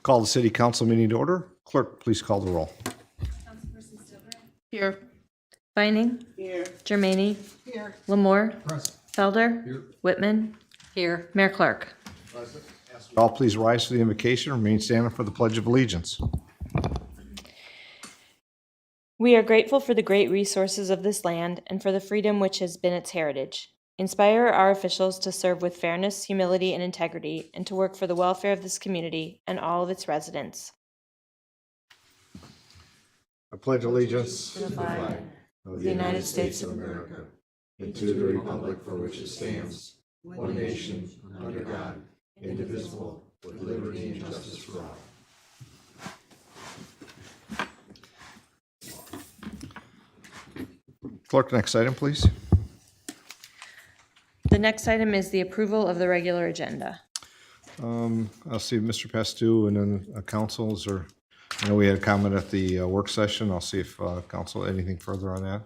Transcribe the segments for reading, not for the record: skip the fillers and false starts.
Call the city council meeting to order. Clerk, please call the roll. Here. Vining. Here. Germaine. Here. Lamore. Present. Felder. Here. Whitman. Here. Mayor Clark. All please rise for the invocation. Remain standing for the Pledge of Allegiance. We are grateful for the great resources of this land and for the freedom which has been its heritage. Inspire our officials to serve with fairness, humility, and integrity, and to work for the welfare of this community and all of its residents. I pledge allegiance To the flag of the United States of America, and to the republic for which it stands, one nation, under God, indivisible, with liberty and justice for all. Clerk, next item, please. The next item is the approval of the regular agenda. I'll see Mr. Pastu and then councils, or I know we had a comment at the work session. I'll see if council, anything further on that.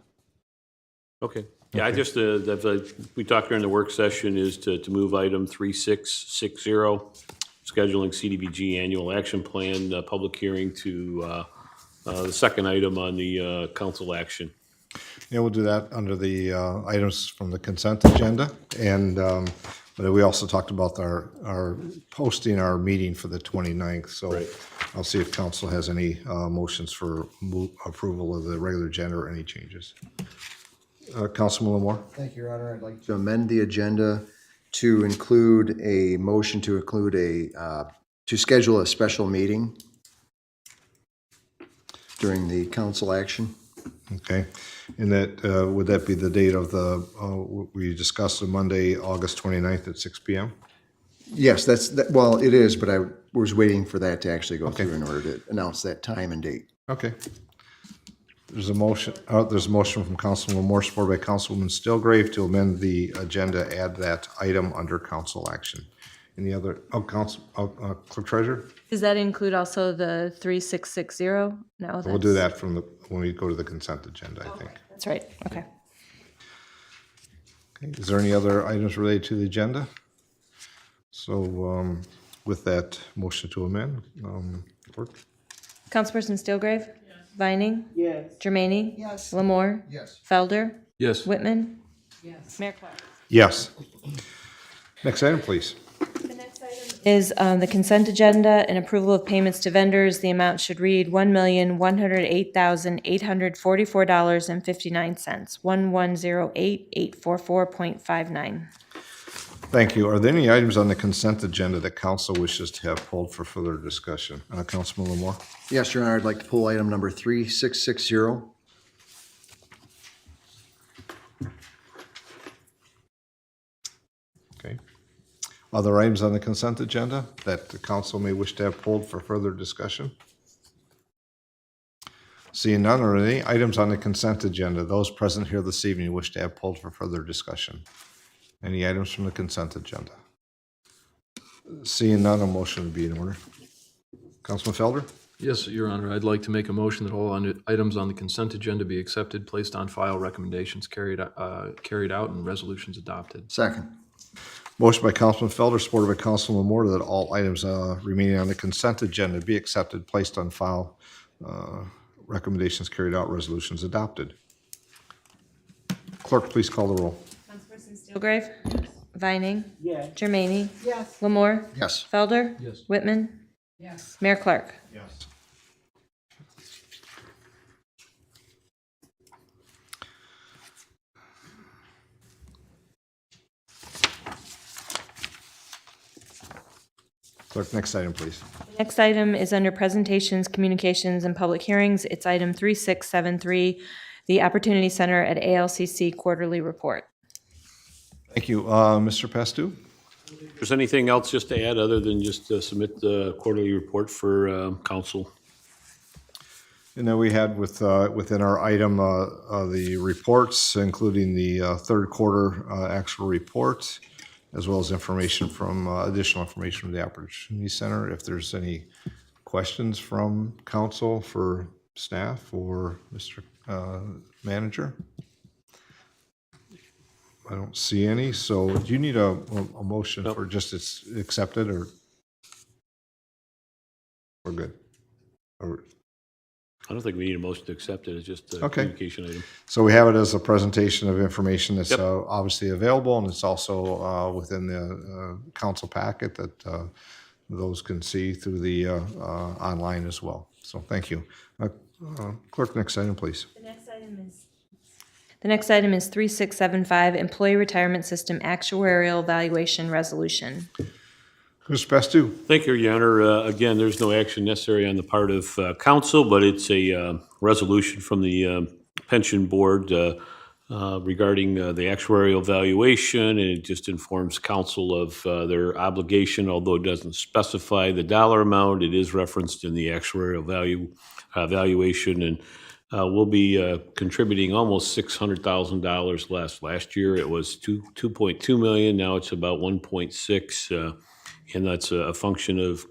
Okay. Yeah, I just, we talked during the work session is to move item 3660, scheduling CDBG annual action plan, public hearing to the second item on the council action. Yeah, we'll do that under the items from the consent agenda. And but we also talked about our posting our meeting for the 29th. So Right. I'll see if council has any motions for approval of the regular agenda or any changes. Councilman Lamore? Thank you, Your Honor. I'd like to amend the agenda to include a motion to include to schedule a special meeting during the council action. Okay. And that, would that be the date of the, we discussed on Monday, August 29th at 6 PM? Yes, well, it is, but I was waiting for that to actually go through in order to announce that time and date. Okay. There's a motion from Councilman Moore, supported by Councilwoman Stillgrave to amend the agenda, add that item under council action. Any other, Clerk Treasurer? Does that include also the 3660? No, We'll do that when we go to the consent agenda, I think. That's right. Okay. Okay. Is there any other items related to the agenda? So with that motion to amend, Clerk? Councilperson Stillgrave? Vining? Yes. Germaine? Yes. Lamore? Yes. Felder? Yes. Whitman? Yes. Mayor Clark. Yes. Next item, please. Is the consent agenda and approval of payments to vendors. The amount should read $1,108,844.59, 1108844.59. Thank you. Are there any items on the consent agenda that council wishes to have pulled for further discussion? Councilman Lamore? Yes, Your Honor, I'd like to pull item number 3660. Okay. Other items on the consent agenda that the council may wish to have pulled for further discussion? Seeing none, are there any items on the consent agenda those present here this evening wish to have pulled for further discussion? Any items from the consent agenda? Seeing none, a motion would be in order. Councilman Felder? Yes, Your Honor, I'd like to make a motion that all items on the consent agenda be accepted, placed on file, recommendations carried out, and resolutions adopted. Second. Motion by Councilman Felder, supported by Councilman Moore, that all items remaining on the consent agenda be accepted, placed on file, recommendations carried out, resolutions adopted. Clerk, please call the roll. Councilperson Stillgrave? Vining? Yes. Germaine? Yes. Lamore? Yes. Felder? Yes. Whitman? Yes. Mayor Clark. Yes. Clerk, next item, please. Next item is under presentations, communications, and public hearings. It's item 3673, the Opportunity Center at ALCC Quarterly Report. Thank you. Mr. Pastu? If there's anything else just to add other than just submit the quarterly report for council? And then we had within our item the reports, including the third quarter actual report, as well as information from additional information from the Opportunity Center. If there's any questions from council for staff or Mr. Manager? I don't see any. So do you need a motion for just it's accepted, or? we're good. Or- I don't think we need a motion to accept it. It's just a Okay. communication item. So we have it as a presentation of information that's Yep. obviously available, and it's also within the council packet that those can see through the online as well. So thank you. Clerk, next item, please. The next item is 3675, Employee Retirement System Actuarial Valuation Resolution. Mr. Pastu. Thank you, Your Honor. Again, there's no action necessary on the part of council, but it's a resolution from the pension board regarding the actuarial valuation, and it just informs council of their obligation, although it doesn't specify the dollar amount. It is referenced in the actuarial valuation, and we'll be contributing almost $600,000 less. Last year, it was 2.2 million. Now it's about 1.6. And that's a function of,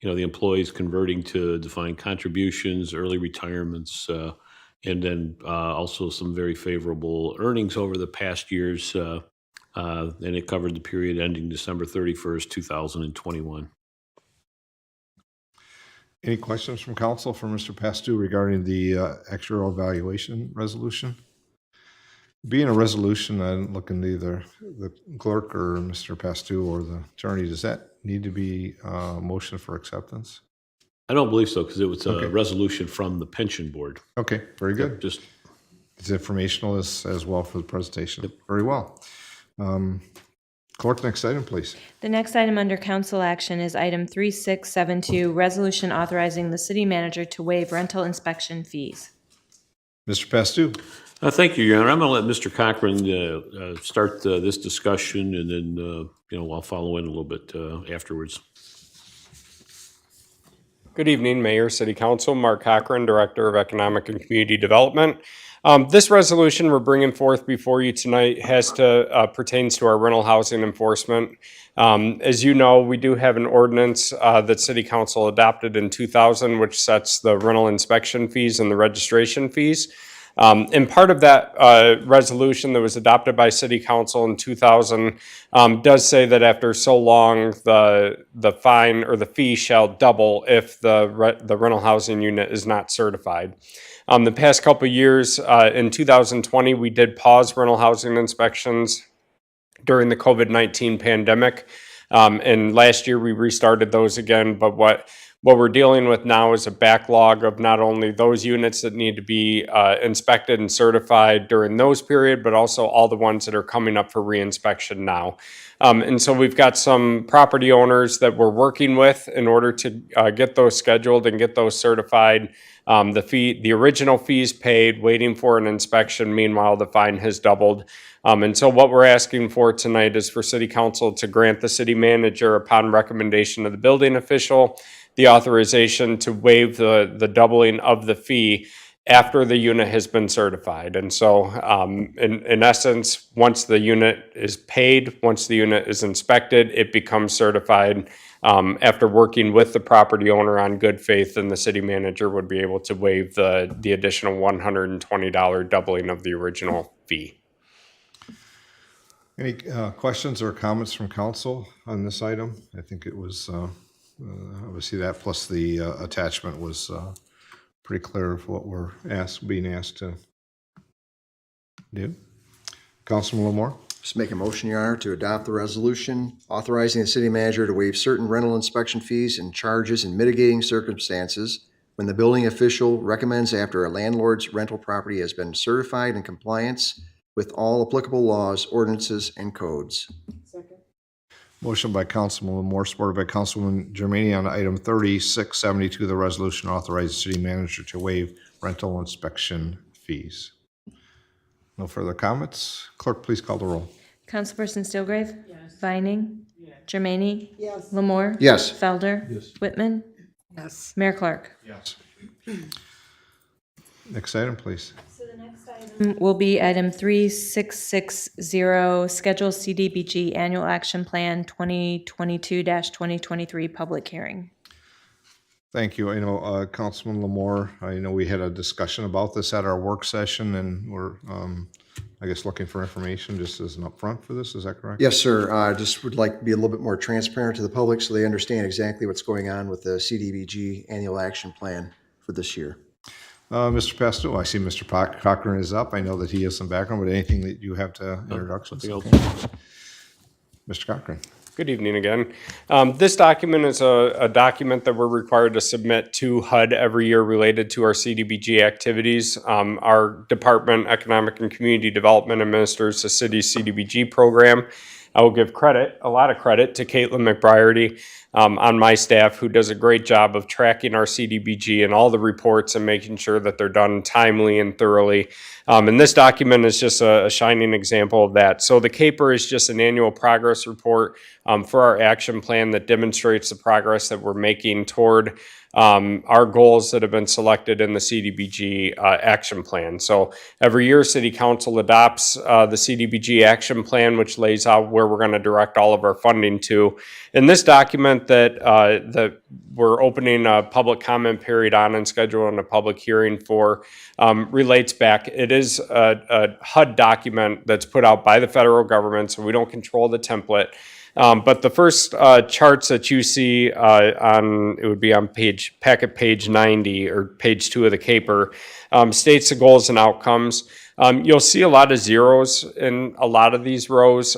the employees converting to defined contributions, early retirements, and then also some very favorable earnings over the past years. And it covered the period ending December 31st, 2021. Any questions from council for Mr. Pastu regarding the actuarial valuation resolution? Being a resolution, I didn't look into either the clerk or Mr. Pastu or the attorney. Does that need to be a motion for acceptance? I don't believe so, because it was Okay. a resolution from the pension board. Okay, very good. Just It's informational as well for the presentation. Very well. Clerk, next item, please. The next item under council action is item 3672, Resolution Authorizing the City Manager to waive rental inspection fees. Mr. Pastu. Thank you, Your Honor. I'm going to let Mr. Cochran start this discussion, and then, I'll follow in a little bit afterwards. Good evening, Mayor, City Council. Mark Cochran, Director of Economic and Community Development. This resolution we're bringing forth before you tonight pertains to our rental housing enforcement. As you know, we do have an ordinance that City Council adopted in 2000, which sets the rental inspection fees and the registration fees. And part of that resolution that was adopted by City Council in 2000 does say that after so long, the fine or the fee shall double if the rental housing unit is not certified. The past couple of years, in 2020, we did pause rental housing inspections during the COVID-19 pandemic. And last year, we restarted those again. But what we're dealing with now is a backlog of not only those units that need to be inspected and certified during those period, but also all the ones that are coming up for reinspection now. And so we've got some property owners that we're working with in order to get those scheduled and get those certified. The original fees paid, waiting for an inspection. Meanwhile, the fine has doubled. And so what we're asking for tonight is for City Council to grant the city manager, upon recommendation of the building official, the authorization to waive the doubling of the fee after the unit has been certified. And so in essence, once the unit is paid, once the unit is inspected, it becomes certified. After working with the property owner on good faith, then the city manager would be able to waive the additional $120 doubling of the original fee. Any questions or comments from council on this item? I think it was, obviously that plus the attachment was pretty clear of what we're being asked to do. Councilman Lamore? Just make a motion, Your Honor, to adopt the resolution authorizing the city manager to waive certain rental inspection fees and charges in mitigating circumstances when the building official recommends after a landlord's rental property has been certified in compliance with all applicable laws, ordinances, and codes. Motion by Councilman Lamore, supported by Councilwoman Germaine on item 3672, the resolution authorizing the city manager to waive rental inspection fees. No further comments. Clerk, please call the roll. Councilperson Steelgrave? Yes. Vining? Yes. Germaine? Yes. Lamore? Yes. Felder? Yes. Whitman? Yes. Mayor Clark? Yes. Next item, please. Will be item 3660, Schedule CDBG Annual Action Plan 2022-2023 Public Hearing. Thank you. I know, Councilman Lamore, I know we had a discussion about this at our work session, and we're, I guess, looking for information just as an upfront for this. Is that correct? Yes, sir. Just would like to be a little bit more transparent to the public so they understand exactly what's going on with the CDBG annual action plan for this year. Mr. Pesto, I see Mr. Cochran is up. I know that he has some background, but anything that you have to introductions? Nothing else. Okay. Mr. Cochran. Good evening again. This document is a document that we're required to submit to HUD every year related to our CDBG activities. Our department, Economic and Community Development, administers the city's CDBG program. I will give a lot of credit to Caitlin McBriarty on my staff, who does a great job of tracking our CDBG and all the reports and making sure that they're done timely and thoroughly. And this document is just a shining example of that. So the CAPER is just an annual progress report for our action plan that demonstrates the progress that we're making toward our goals that have been selected in the CDBG action plan. So every year, City Council adopts the CDBG action plan, which lays out where we're going to direct all of our funding to. In this document that we're opening a public comment period on and scheduling a public hearing for relates back. It is a HUD document that's put out by the federal government, so we don't control the template. But the first charts that you see it would be on packet page 90 or page 2 of the CAPER, states the goals and outcomes. You'll see a lot of zeros in a lot of these rows.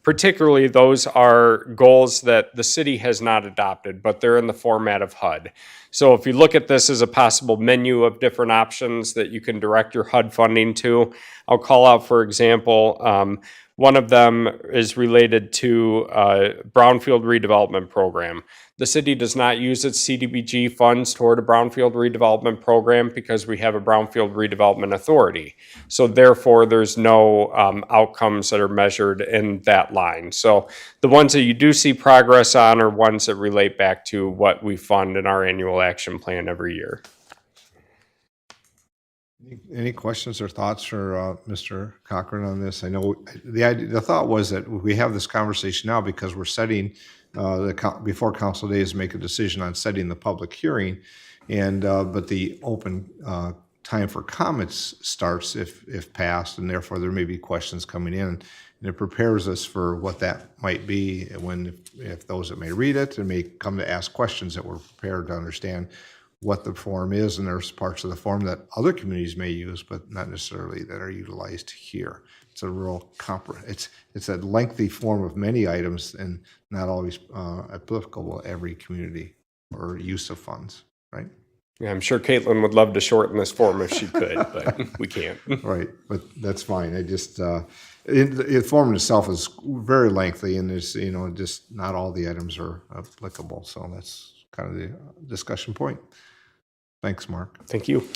Particularly, those are goals that the city has not adopted, but they're in the format of HUD. So if you look at this as a possible menu of different options that you can direct your HUD funding to, I'll call out, for example, one of them is related to brownfield redevelopment program. The city does not use its CDBG funds toward a brownfield redevelopment program because we have a brownfield redevelopment authority. So therefore, there's no outcomes that are measured in that line. So the ones that you do see progress on are ones that relate back to what we fund in our annual action plan every year. Any questions or thoughts for Mr. Cochran on this? I know the thought was that we have this conversation now because we're setting before council days make a decision on setting the public hearing, and but the open time for comments starts if passed, and therefore there may be questions coming in, and it prepares us for what that might be when if those that may read it and may come to ask questions that we're prepared to understand what the form is, and there's parts of the form that other communities may use, but not necessarily that are utilized here. It's a real it's a lengthy form of many items and not always applicable to every community or use of funds, right? Yeah, I'm sure Caitlin would love to shorten this form if she could, but we can't. Right, but that's fine. I just the form itself is very lengthy, and there's just not all the items are applicable. So that's kind of the discussion point. Thanks, Mark. Thank you.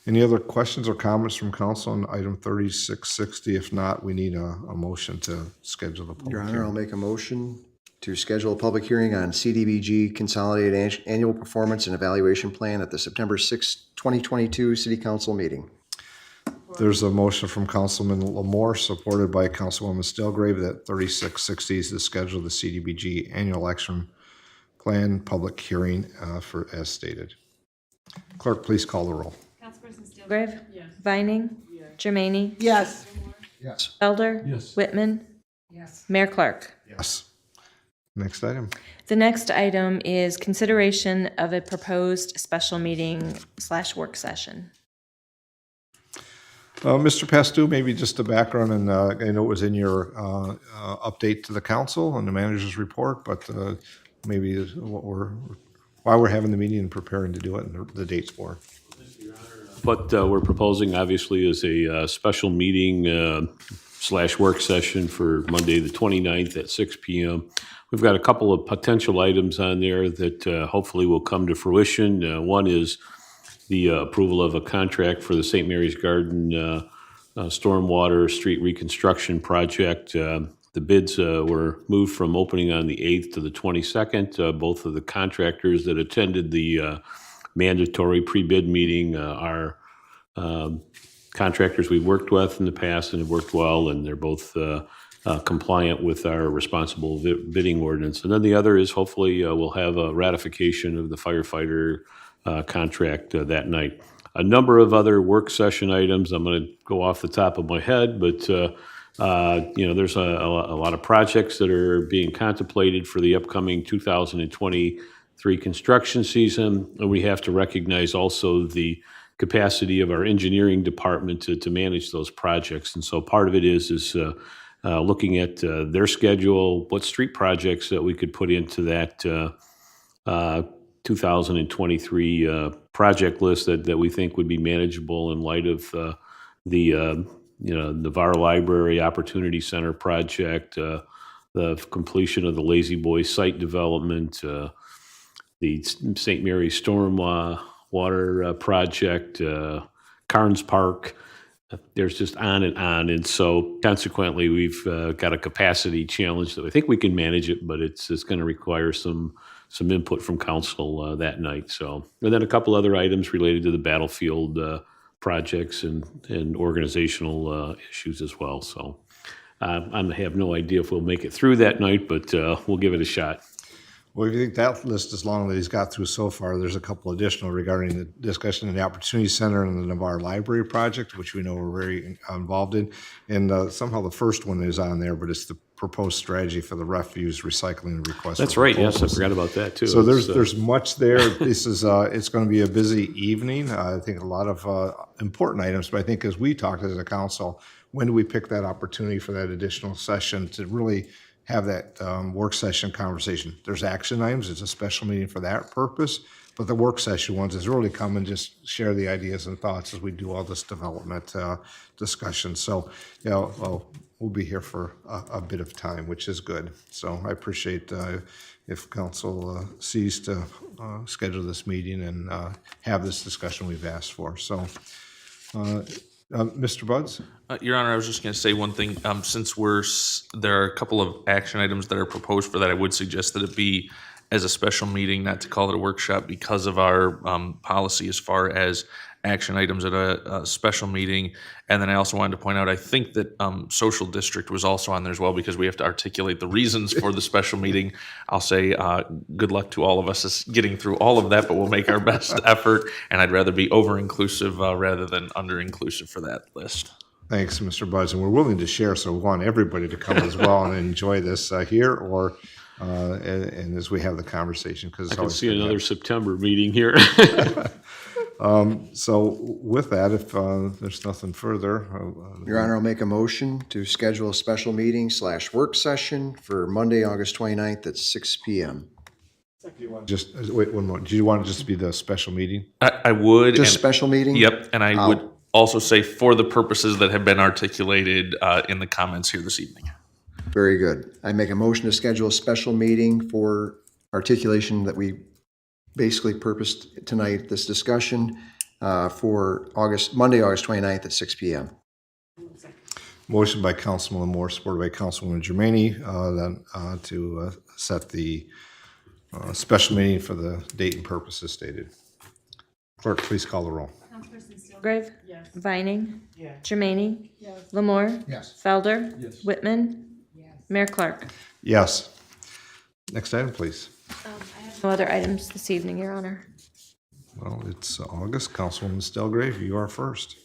Any other questions or comments from council on item 3660? If not, we need a motion to schedule the public Your Honor, hearing. I'll make a motion to schedule a public hearing on CDBG Consolidated Annual Performance and Evaluation Plan at the September 6, 2022 City Council meeting. There's a motion from Councilman Lamore, supported by Councilwoman Stilgrave, that 3660 is to schedule the CDBG Annual Action Plan public hearing for as stated. Clerk, please call the roll. Councilperson Steelgrave? Yes. Vining? Yes. Jermaine? Yes. Yes. Felder? Yes. Whitman? Yes. Mayor Clark? Yes. Next item. The next item is consideration of a proposed special meeting / work session. Mr. Pastu, maybe just a background, and I know it was in your update to the council and the manager's report, but maybe why we're having the meeting and preparing to do it and the dates for it. What we're proposing, obviously, is a special meeting / work session for Monday, the 29th at 6 p.m. We've got a couple of potential items on there that hopefully will come to fruition. One is the approval of a contract for the St. Mary's Garden stormwater street reconstruction project. The bids were moved from opening on the 8th to the 22nd. Both of the contractors that attended the mandatory pre-bid meeting are contractors we've worked with in the past and have worked well, and they're both compliant with our responsible bidding ordinance. And then the other is hopefully we'll have a ratification of the firefighter contract that night. A number of other work session items. I'm going to go off the top of my head, but there's a lot of projects that are being contemplated for the upcoming 2023 construction season, and we have to recognize also the capacity of our engineering department to manage those projects. And so part of it is looking at their schedule, what street projects that we could put into that 2023 project list that we think would be manageable in light of the Navarre Library Opportunity Center project, the completion of the Lazy Boy site development, the St. Mary's Storm Water project, Carnes Park. There's just on and on. And so consequently, we've got a capacity challenge that I think we can manage it, but it's going to require some input from council that night. So, and then a couple other items related to the battlefield projects and organizational issues as well. So I have no idea if we'll make it through that night, but we'll give it a shot. Well, if you think that list is long that he's got through so far, there's a couple additional regarding the discussion in the Opportunity Center and the Navarre Library project, which we know we're very involved in. And somehow the first one is on there, but it's the proposed strategy for the refuse recycling request. That's right. Yes, I forgot about that too. So there's much there. This is it's going to be a busy evening. I think a lot of important items, but I think as we talked as a council, when do we pick that opportunity for that additional session to really have that work session conversation? There's action items. It's a special meeting for that purpose, but the work session ones is really come and just share the ideas and thoughts as we do all this development discussion. So, well, we'll be here for a bit of time, which is good. So I appreciate if council sees to schedule this meeting and have this discussion we've asked for. So, Mr. Buds? Your Honor, I was just going to say one thing. Since there are a couple of action items that are proposed for that, I would suggest that it be as a special meeting, not to call it a workshop, because of our policy as far as action items at a special meeting. And then I also wanted to point out, I think that social district was also on there as well, because we have to articulate the reasons for the special meeting. I'll say good luck to all of us as getting through all of that, but we'll make our best effort. And I'd rather be over-inclusive rather than under-inclusive for that list. Thanks, Mr. Buds. And we're willing to share, so we want everybody to come as well and enjoy this here or and as we have the conversation. Because I can see another September meeting here. So with that, if there's nothing further. Your Honor, I'll make a motion to schedule a special meeting / work session for Monday, August 29th at 6 p.m. Just wait one moment. Do you want it just to be the special meeting? I would. Just and- special meeting? Yep, and I would also say for the purposes that have been articulated in the comments here this evening. Very good. I make a motion to schedule a special meeting for articulation that we basically purposed tonight, this discussion for Monday, August 29th at 6 p.m. Motion by Councilman Moore, supported by Councilwoman Germaini, to set the special meeting for the date and purposes stated. Clerk, please call the roll. Grave? Yes. Vining? Yes. Jermaine? Yes. Lamore? Yes. Felder? Yes. Whitman? Yes. Mayor Clark? Yes. Next item, please. No other items this evening, Your Honor. Well, it's August. Councilwoman Stelgrave, you are first.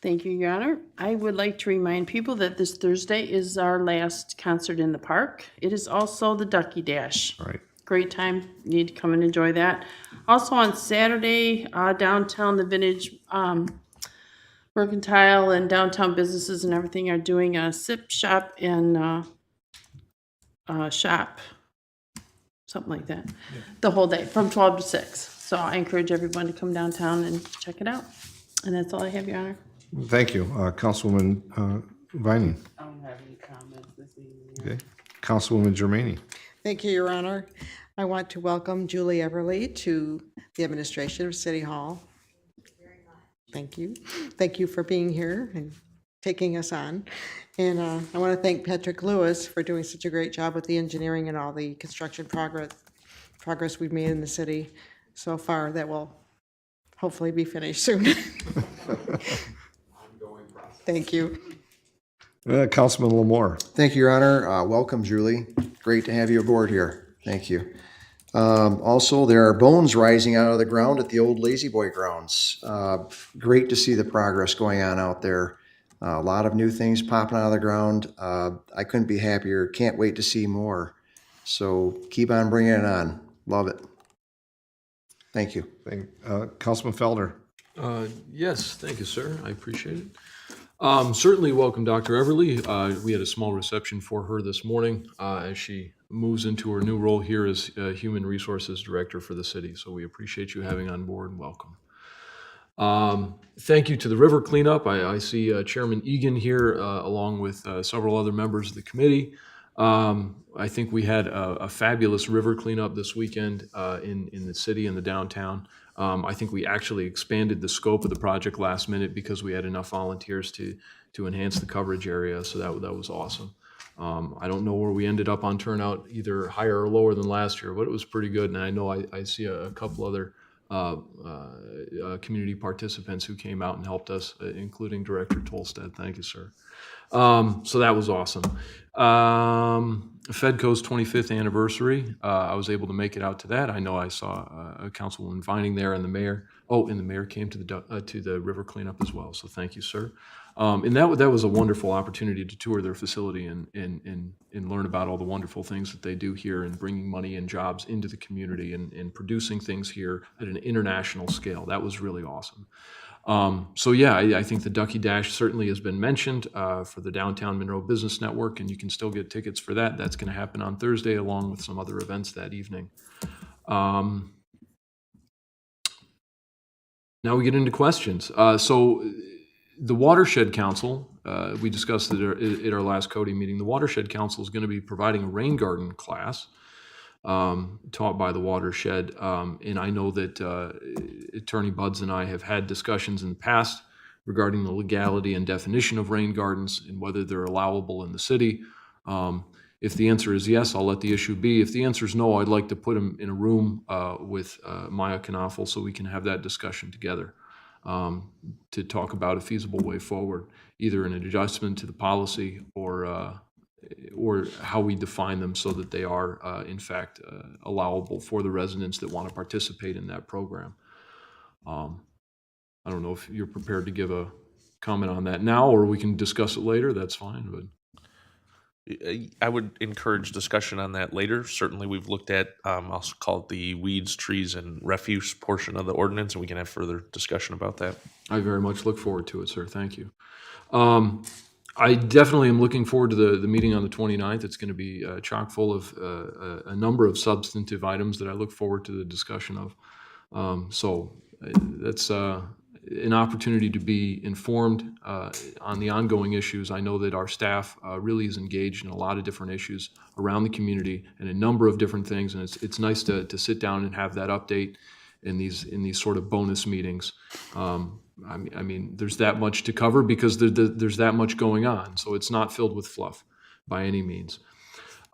Thank you, Your Honor. I would like to remind people that this Thursday is our last concert in the park. It is also the Ducky Dash. All right. Great time. You need to come and enjoy that. Also on Saturday, downtown, the Vintage Mercantile and downtown businesses and everything are doing a sip shop and shop, something like that, the whole day from 12 to 6. So I encourage everyone to come downtown and check it out. And that's all I have, Your Honor. Thank you. Councilwoman Vining. I don't have any comments this evening. Okay. Councilwoman Germaini. Thank you, Your Honor. I want to welcome Julie Everly to the administration of City Hall. Thank you. Thank you for being here and taking us on. And I want to thank Patrick Lewis for doing such a great job with the engineering and all the construction progress we've made in the city so far that will hopefully be finished soon. Thank you. Councilman Lamore. Thank you, Your Honor. Welcome, Julie. Great to have you aboard here. Thank you. Also, there are bones rising out of the ground at the old Lazy Boy grounds. Great to see the progress going on out there. A lot of new things popping out of the ground. I couldn't be happier. Can't wait to see more. So keep on bringing it on. Love it. Thank you. Councilman Felder. Yes, thank you, sir. I appreciate it. Certainly welcome Dr. Everly. We had a small reception for her this morning as she moves into her new role here as Human Resources Director for the city. So we appreciate you having on board and welcome. Thank you to the river cleanup. I see Chairman Egan here along with several other members of the committee. I think we had a fabulous river cleanup this weekend in the city and the downtown. I think we actually expanded the scope of the project last minute because we had enough volunteers to enhance the coverage area, so that was awesome. I don't know where we ended up on turnout, either higher or lower than last year, but it was pretty good, and I know I see a couple other community participants who came out and helped us, including Director Tolstead. Thank you, sir. So that was awesome. Fedco's 25th anniversary. I was able to make it out to that. I know I saw a Councilwoman Vining there and the mayor. Oh, and the mayor came to the river cleanup as well. So thank you, sir. And that was a wonderful opportunity to tour their facility and learn about all the wonderful things that they do here and bringing money and jobs into the community and producing things here at an international scale. That was really awesome. So yeah, I think the Ducky Dash certainly has been mentioned for the Downtown Monroe Business Network, and you can still get tickets for that. That's going to happen on Thursday along with some other events that evening. Now we get into questions. So the Watershed Council, we discussed it at our last CODI meeting. The Watershed Council is going to be providing a rain garden class taught by the Watershed. And I know that Attorney Buds and I have had discussions in the past regarding the legality and definition of rain gardens and whether they're allowable in the city. If the answer is yes, I'll let the issue be. If the answer is no, I'd like to put them in a room with Maya Knopfel so we can have that discussion together to talk about a feasible way forward, either an adjustment to the policy or how we define them so that they are, in fact, allowable for the residents that want to participate in that program. I don't know if you're prepared to give a comment on that now, or we can discuss it later. That's fine, but. I would encourage discussion on that later. Certainly, we've looked at, I'll call it the weeds, trees, and refuse portion of the ordinance, and we can have further discussion about that. I very much look forward to it, sir. Thank you. I definitely am looking forward to the meeting on the 29th. It's going to be chock full of a number of substantive items that I look forward to the discussion of. So that's an opportunity to be informed on the ongoing issues. I know that our staff really is engaged in a lot of different issues around the community and a number of different things, and it's nice to sit down and have that update in these sort of bonus meetings. I mean, there's that much to cover because there's that much going on, so it's not filled with fluff by any means.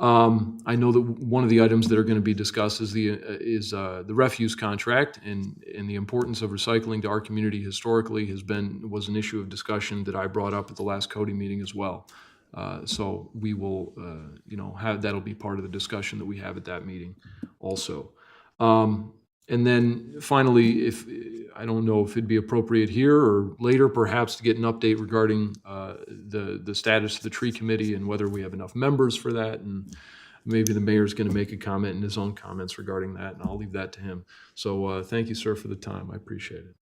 I know that one of the items that are going to be discussed is the refuse contract, and the importance of recycling to our community historically was an issue of discussion that I brought up at the last CODI meeting as well. So we will, that'll be part of the discussion that we have at that meeting also. And then finally, I don't know if it'd be appropriate here or later perhaps to get an update regarding the status of the tree committee and whether we have enough members for that. And maybe the mayor's going to make a comment in his own comments regarding that, and I'll leave that to him. So thank you, sir, for the time. I appreciate it.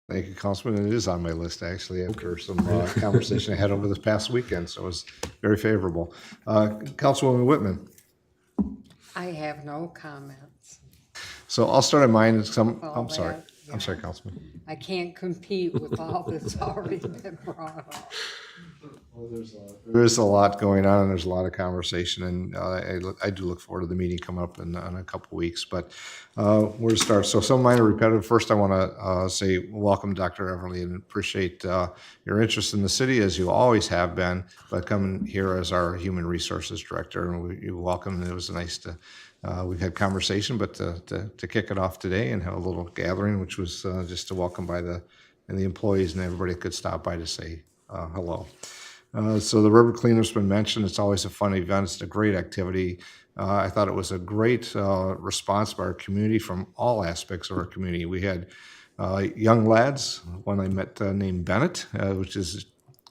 Thank you, Councilman. It is on my list, actually, after some conversation I had over this past weekend, so it was very favorable. Councilwoman Whitman. I have no comments. So I'll start at mine. Well, I'm sorry. that- I'm sorry, Councilman. I can't compete with all that's already been brought up. There's a lot going on, and there's a lot of conversation, and I do look forward to the meeting coming up in a couple weeks. But where to start? So some of mine are repetitive. First, I want to say welcome, Dr. Everly, and appreciate your interest in the city, as you always have been, but coming here as our Human Resources Director, and you're welcome. And it was nice to. We've had conversation, but to kick it off today and have a little gathering, which was just to welcome by the employees and everybody could stop by to say hello. So the river cleanup's been mentioned. It's always a fun event. It's a great activity. I thought it was a great response by our community from all aspects of our community. We had young lads, one I met named Bennett, which is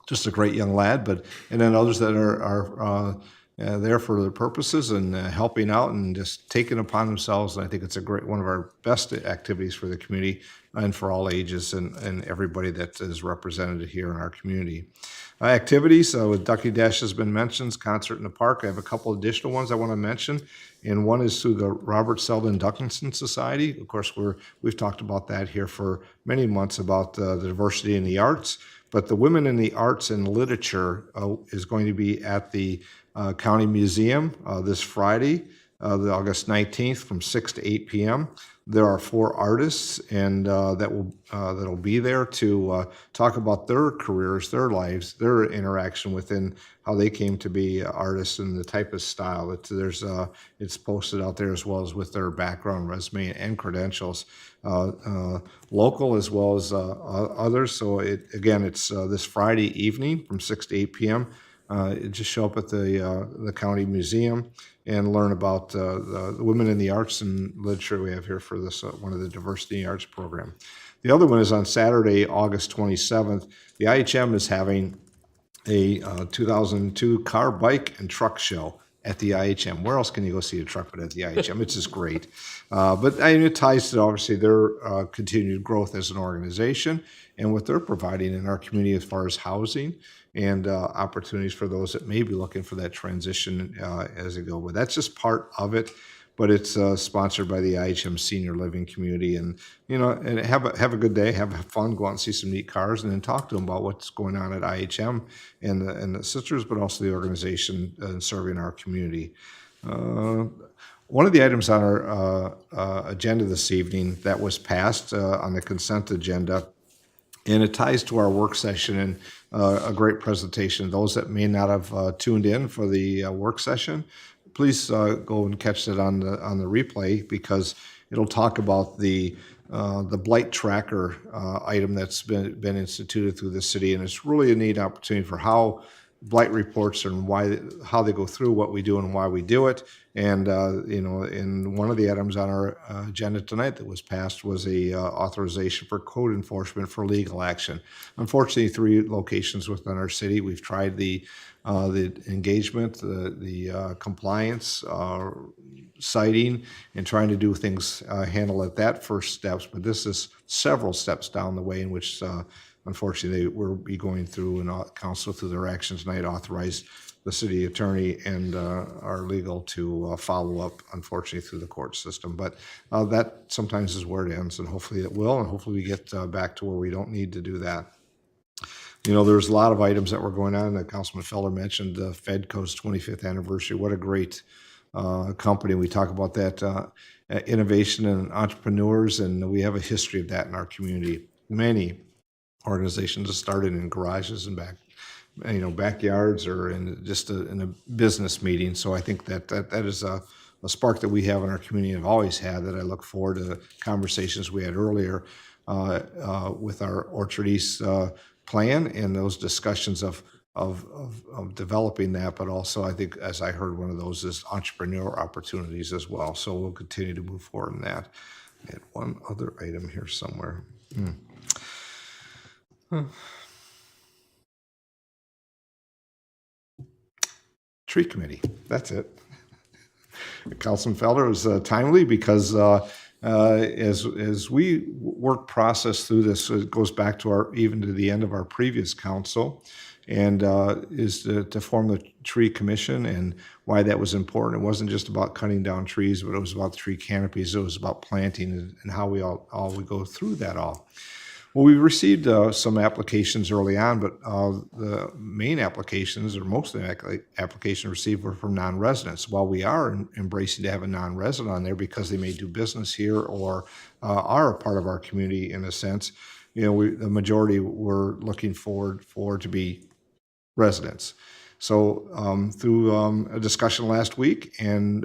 just a great young lad, and then others that are there for their purposes and helping out and just taking upon themselves. And I think it's one of our best activities for the community and for all ages and everybody that is represented here in our community. Activities with Ducky Dash has been mentioned, concert in the park. I have a couple additional ones I want to mention, and one is through the Robert Selden Duckinson Society. Of course, we've talked about that here for many months about the diversity in the arts, but the Women in the Arts and Literature is going to be at the County Museum this Friday, the August 19th from 6 to 8 p.m. There are 4 artists and that'll be there to talk about their careers, their lives, their interaction within how they came to be artists and the type of style. It's posted out there as well as with their background, resume, and credentials, local as well as others. So it's this Friday evening from 6 to 8 p.m. Just show up at the county museum and learn about the women in the arts and literature we have here for this one of the diversity in the arts program. The other one is on Saturday, August 27th. The IHM is having a 2002 car, bike, and truck show at the IHM. Where else can you go see a truck but at the IHM? It's just great. But it ties to obviously their continued growth as an organization and what they're providing in our community as far as housing and opportunities for those that may be looking for that transition as they go. But that's just part of it. But it's sponsored by the IHM Senior Living Community, and and have a good day, have fun, go out and see some neat cars, and then talk to them about what's going on at IHM and the sisters, but also the organization serving our community. One of the items on our agenda this evening that was passed on the consent agenda, and it ties to our work session and a great presentation. Those that may not have tuned in for the work session, please go and catch that on the replay, because it'll talk about the blight tracker item that's been instituted through the city, and it's really a neat opportunity for how blight reports and how they go through what we do and why we do it. And in one of the items on our agenda tonight that was passed was a authorization for code enforcement for legal action. Unfortunately, 3 locations within our city. We've tried the engagement, the compliance, citing, and trying to do things, handle at that first steps. But this is several steps down the way in which, unfortunately, we'll be going through, and council through their actions tonight authorized the city attorney and our legal to follow up, unfortunately, through the court system. But that sometimes is where it ends, and hopefully it will, and hopefully we get back to where we don't need to do that. There's a lot of items that were going on that Councilman Feller mentioned, Fedco's 25th anniversary. What a great company. We talk about that innovation and entrepreneurs, and we have a history of that in our community. Many organizations have started in garages and backyards or in a business meeting. So I think that is a spark that we have in our community and have always had, that I look forward to conversations we had earlier with our Orchard East plan and those discussions of developing that. But also, I think, as I heard, one of those is entrepreneur opportunities as well. So we'll continue to move forward in that. I had one other item here somewhere. Tree committee. That's it. Councilman Felder was timely because as we work process through this, it goes back to even to the end of our previous council, and is to form the tree commission, and why that was important. It wasn't just about cutting down trees, but it was about the tree canopies. It was about planting and how we go through that all. Well, we received some applications early on, but the main applications, or most of the applications received, were from non-residents. While we are embracing to have a non-resident on there because they may do business here or are a part of our community in a sense, the majority were looking for to be residents. So through a discussion last week and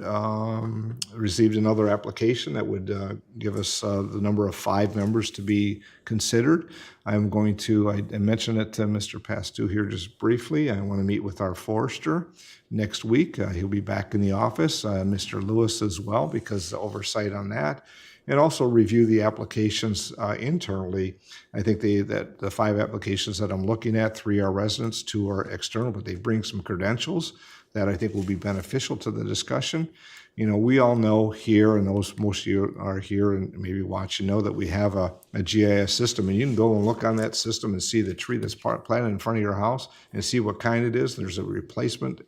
received another application that would give us the number of 5 members to be considered. I'm going to, I mentioned it to Mr. Pastu here just briefly. I want to meet with our forester next week. He'll be back in the office, Mr. Lewis as well, because the oversight on that. And also review the applications internally. I think that the 5 applications that I'm looking at, 3 are residents, 2 are external, but they bring some credentials that I think will be beneficial to the discussion. You know, we all know here, and most of you are here and maybe watching know that we have a GIS system, and you can go and look on that system and see the tree that's planted in front of your house and see what kind it is. There's a replacement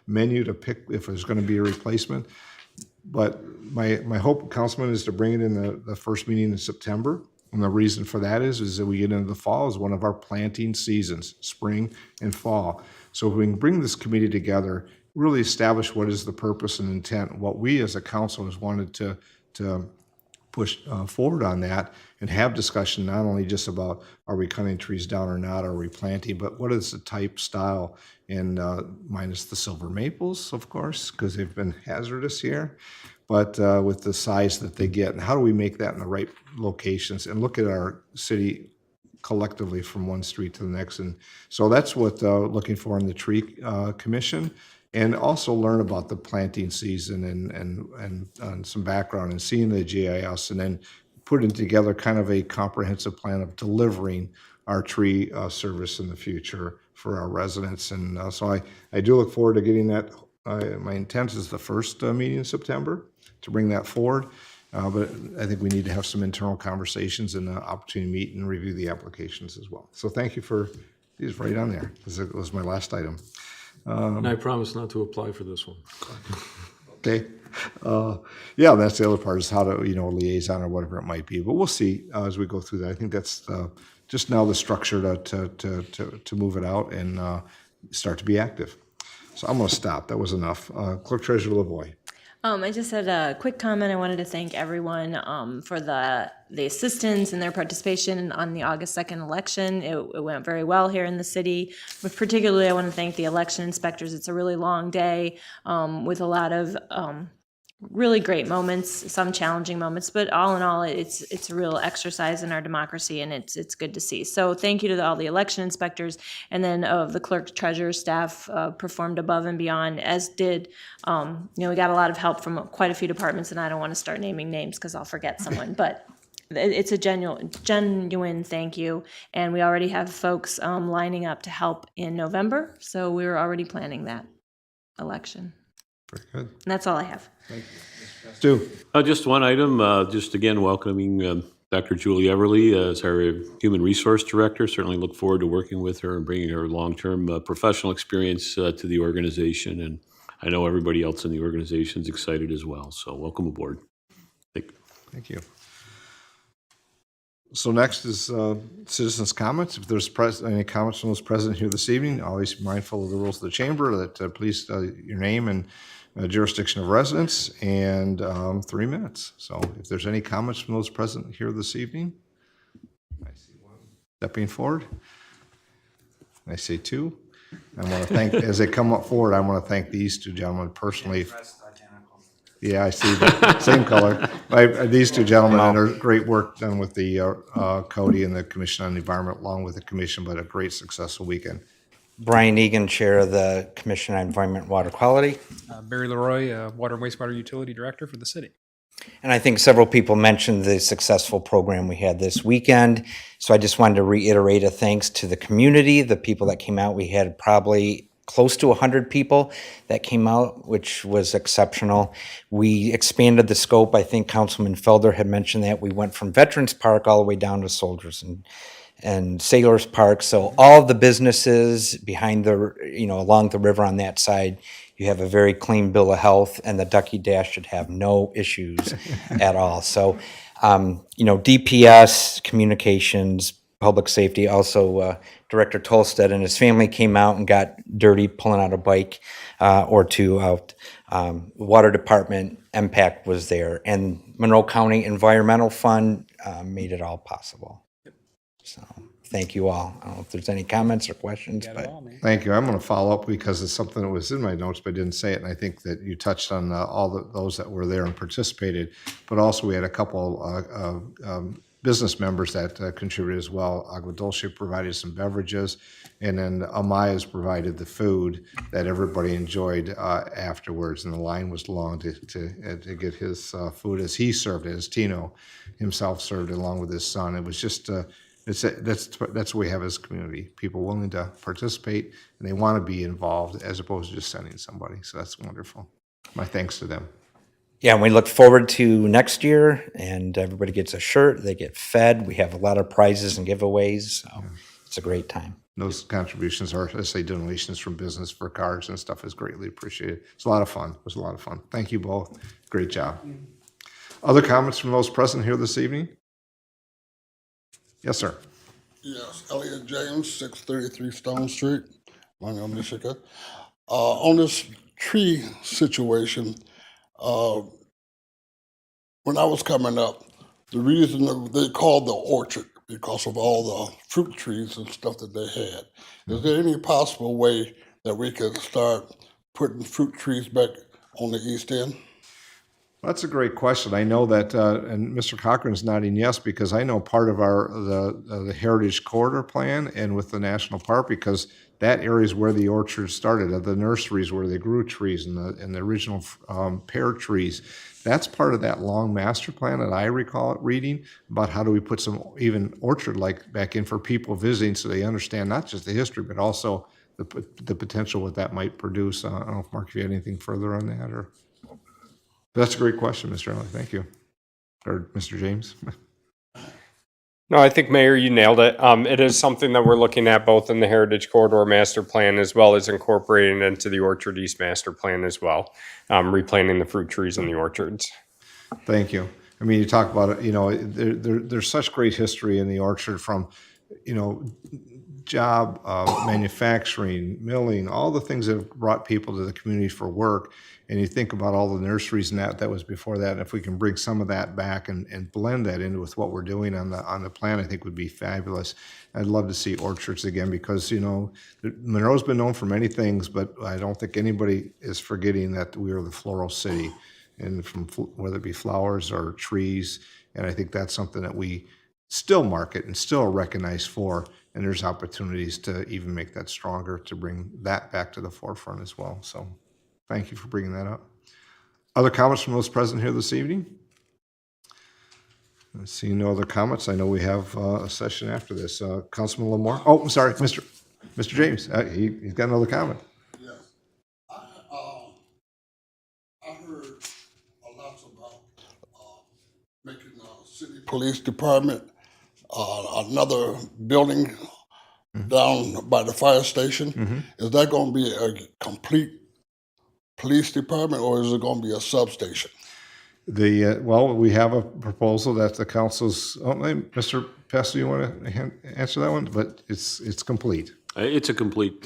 menu to pick if there's going to be a replacement. But my hope, Councilman, is to bring it in the first meeting in September. And the reason for that is that we get into the fall is one of our planting seasons, spring and fall. So if we can bring this committee together, really establish what is the purpose and intent, what we as a council has wanted to push forward on that, and have discussion not only just about are we cutting trees down or not, are we planting, but what is the type, style, and minus the silver maples, of course, because they've been hazardous here, but with the size that they get, and how do we make that in the right locations, and look at our city collectively from one street to the next. And so that's what looking for in the tree commission. And also learn about the planting season and some background and seeing the GIS, and then putting together kind of a comprehensive plan of delivering our tree service in the future for our residents. And so I do look forward to getting that. My intent is the first meeting in September to bring that forward. But I think we need to have some internal conversations and an opportunity to meet and review the applications as well. So thank you for these right on there. This was my last item. And I promise not to apply for this one. Okay. Yeah, that's the other part is how to, liaison or whatever it might be. But we'll see as we go through that. I think that's just now the structure to move it out and start to be active. So I'm going to stop. That was enough. Clerk Treasurer Lavoy. I just had a quick comment. I wanted to thank everyone for the assistance and their participation on the August 2nd election. It went very well here in the city. But particularly, I want to thank the election inspectors. It's a really long day with a lot of really great moments, some challenging moments, but all in all, it's a real exercise in our democracy, and it's good to see. So thank you to all the election inspectors, and then the clerk treasurer staff performed above and beyond, as did, we got a lot of help from quite a few departments, and I don't want to start naming names because I'll forget someone, but it's a genuine thank you, and we already have folks lining up to help in November, so we're already planning that election. Very good. And that's all I have. Stu. Just one item, just again welcoming Dr. Julie Everly as our Human Resource Director. Certainly look forward to working with her and bringing her long-term professional experience to the organization. And I know everybody else in the organization is excited as well. So welcome aboard. Thank you. So next is citizens' comments. If there's any comments from those present here this evening, always be mindful of the rules of the chamber that please your name and jurisdiction of residence and 3 minutes. So if there's any comments from those present here this evening, I see one stepping forward. I see 2. I want to thank, as they come up forward, I want to thank these 2 gentlemen personally. Yeah, I see the same color. These 2 gentlemen, and their great work done with the Cody and the Commission on the Environment, along with the commission, but a great successful weekend. Brian Egan, Chair of the Commission on Environment and Water Quality. Barry Leroy, Water and Wastewater Utility Director for the city. And I think several people mentioned the successful program we had this weekend. So I just wanted to reiterate a thanks to the community, the people that came out. We had probably close to 100 people that came out, which was exceptional. We expanded the scope. I think Councilman Felder had mentioned that. We went from Veterans Park all the way down to Soldiers and Sailors Park. So all the businesses behind along the river on that side, you have a very clean bill of health, and the Ducky Dash should have no issues at all. So, DPS, communications, public safety, also Director Tolstead and his family came out and got dirty pulling out a bike or 2 out. Water Department, MPAC was there, and Monroe County Environmental Fund made it all possible. So thank you all. I don't know if there's any comments or questions, Got it but all, man. Thank you. I'm going to follow up because it's something that was in my notes, but I didn't say it. And I think that you touched on those that were there and participated, but also we had a couple business members that contributed as well. Agua Dulce provided some beverages, and then Amaya's provided the food that everybody enjoyed afterwards. And the line was long to get his food as he served it, as Tino himself served it along with his son. It was just that's what we have as a community. People willing to participate and they want to be involved as opposed to just sending somebody. So that's wonderful. My thanks to them. yeah, and we look forward to next year, and everybody gets a shirt, they get fed. We have a lot of prizes and giveaways, so it's a great time. Those contributions are, let's say, donations from business for cards and stuff is greatly appreciated. It's a lot of fun. It was a lot of fun. Thank you both. Great job. Other comments from those present here this evening? Yes, sir. Yes, Elliot James, 633 Stone Street, Montgomery, Michigan. On this tree situation, when I was coming up, the reason that they called the orchard because of all the fruit trees and stuff that they had. Is there any possible way that we could start putting fruit trees back on the east end? That's a great question. I know that, and Mr. Cochran's nodding yes, because I know part of the Heritage Corridor plan and with the national park, because that area is where the orchard started, the nurseries where they grew trees and the original pear trees. That's part of that long master plan that I recall it reading about how do we put some even orchard-like back in for people visiting so they understand not just the history, but also the potential what that might produce. I don't know if Mark, if you had anything further on that or. That's a great question, Mr. Elliott. Thank you. Or Mr. James. No, I think, Mayor, you nailed it. It is something that we're looking at both in the Heritage Corridor Master Plan as well as incorporating it into the Orchard East Master Plan as well, replanting the fruit trees in the orchards. Thank you. I mean, you talk about it, there's such great history in the orchard from, job, manufacturing, milling, all the things that have brought people to the community for work. And you think about all the nurseries and that was before that. And if we can bring some of that back and blend that into with what we're doing on the plan, I think would be fabulous. I'd love to see orchards again because, Monroe's been known for many things, but I don't think anybody is forgetting that we are the floral city, and from whether it be flowers or trees. And I think that's something that we still market and still are recognized for. And there's opportunities to even make that stronger, to bring that back to the forefront as well. So thank you for bringing that up. Other comments from those present here this evening? I see no other comments. I know we have a session after this. Councilman Lamore? Oh, I'm sorry, Mr. James. He's got another comment. Yes. I heard a lot about making the city police department another building down by the fire station. Is that going to be a complete police department or is it going to be a substation? Well, we have a proposal that the council's, Mr. Pester, you want to answer that one? But it's complete. It's a complete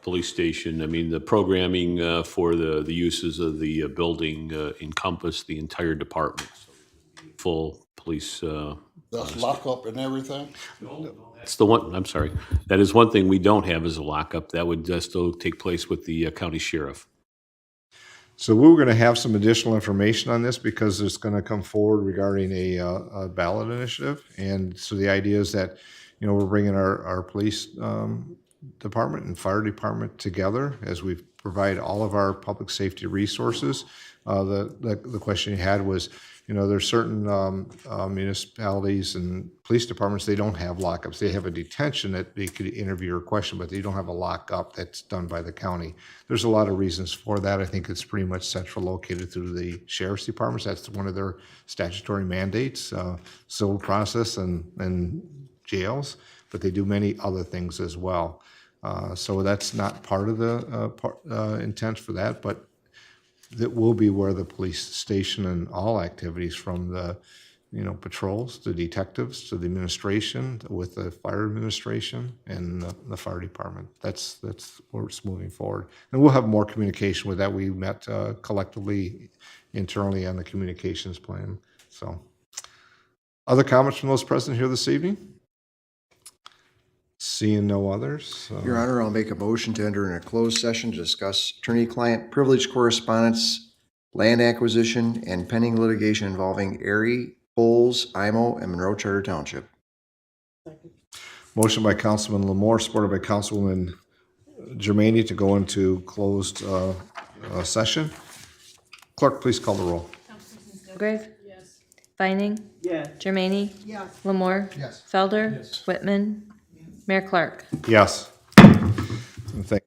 police station. I mean, the programming for the uses of the building encompass the entire department. So full police. That's lockup and everything? That's the one, I'm sorry. That is one thing we don't have as a lockup. That would still take place with the county sheriff. So we're going to have some additional information on this because it's going to come forward regarding a ballot initiative. And so the idea is that, we're bringing our police department and fire department together as we provide all of our public safety resources. The question you had was, there's certain municipalities and police departments, they don't have lockups. They have a detention that they could interview or question, but they don't have a lockup that's done by the county. There's a lot of reasons for that. I think it's pretty much central located through the sheriff's departments. That's one of their statutory mandates, civil process and jails, but they do many other things as well. So that's not part of the intent for that, but that will be where the police station and all activities from the, patrols to detectives to the administration with the fire administration and the fire department. That's where it's moving forward. And we'll have more communication with that. We met collectively internally on the communications plan. So other comments from those present here this evening? Seeing no others. Your Honor, I'll make a motion to enter in a closed session to discuss attorney-client privilege correspondence, land acquisition, and pending litigation involving Erie, Coles, IMO, and Monroe Charter Township. Motion by Councilman Lamore, supported by Councilwoman Germaine to go into closed session. Clerk, please call the roll. Grave? Yes. Vining? Yes. Germaine? Yes. Lamore? Yes. Felder? Whitman? Mayor Clark? Yes. And thank